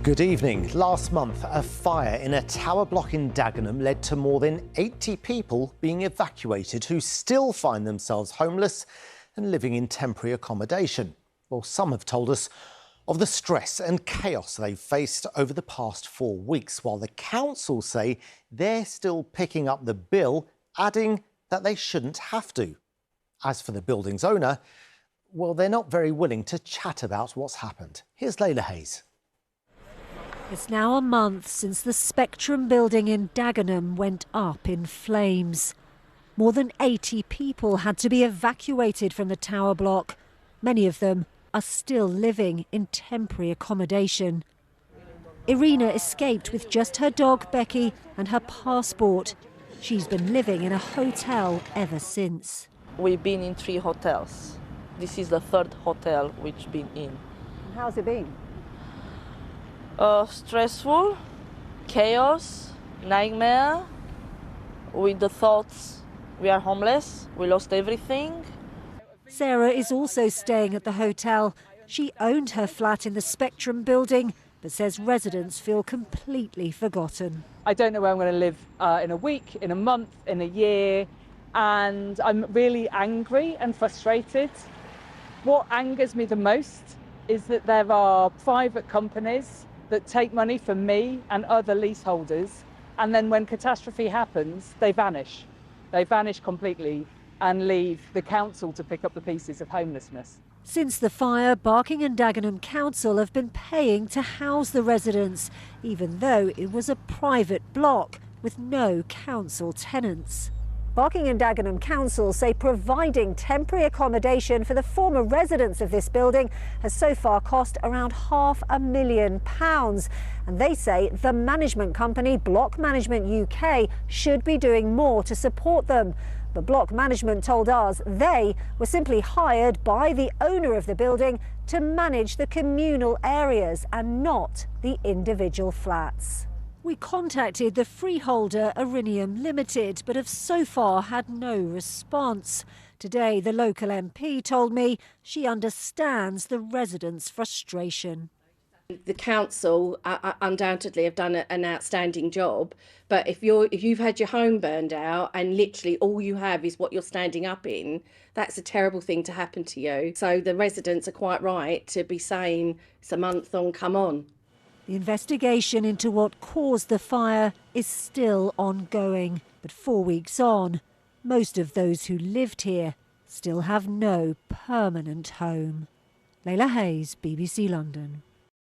Good evening. Last month, a fire in a tower block in Dagenham led to more than 80 people being evacuated who still find themselves homeless and living in temporary accommodation. Well, some have told us of the stress and chaos they've faced over the past 4 weeks, while the council say they're still picking up the bill, adding that they shouldn't have to. As for the building's owner, well, they're not very willing to chat about what's happened. Here's Layla Hayes. It's now a month since the Spectrum building in Dagenham went up in flames. More than 80 people had to be evacuated from the tower block. Many of them are still living in temporary accommodation. Irina escaped with just her dog Becky and her passport. She's been living in a hotel ever since. We've been in 3 hotels. This is the 3rd hotel we've been in. How's it been? Stressful, chaos, nightmare, with the thoughts we are homeless, we lost everything. Sarah is also staying at the hotel. She owned her flat in the Spectrum building, but says residents feel completely forgotten. I don't know where I'm going to live in a week, in a month, in a year, and I'm really angry and frustrated. What angers me the most is that there are private companies that take money from me and other leaseholders, and then when catastrophe happens, they vanish. They vanish completely and leave the council to pick up the pieces of homelessness. Since the fire, Barking and Dagenham Council have been paying to house the residents, even though it was a private block with no council tenants. Barking and Dagenham Council say providing temporary accommodation for the former residents of this building has so far cost around £500,000. And they say the management company, Block Management UK, should be doing more to support them. But Block Management told us they were simply hired by the owner of the building to manage the communal areas and not the individual flats. We contacted the freeholder Iridium Limited, but have so far had no response. Today, the local MP told me she understands the residents' frustration. The council undoubtedly have done an outstanding job, but if you've had your home burned out and literally all you have is what you're standing up in, that's a terrible thing to happen to you. So the residents are quite right to be saying it's a month on, come on. The investigation into what caused the fire is still ongoing, but 4 weeks on, most of those who lived here still have no permanent home. Layla Hayes, BBC London.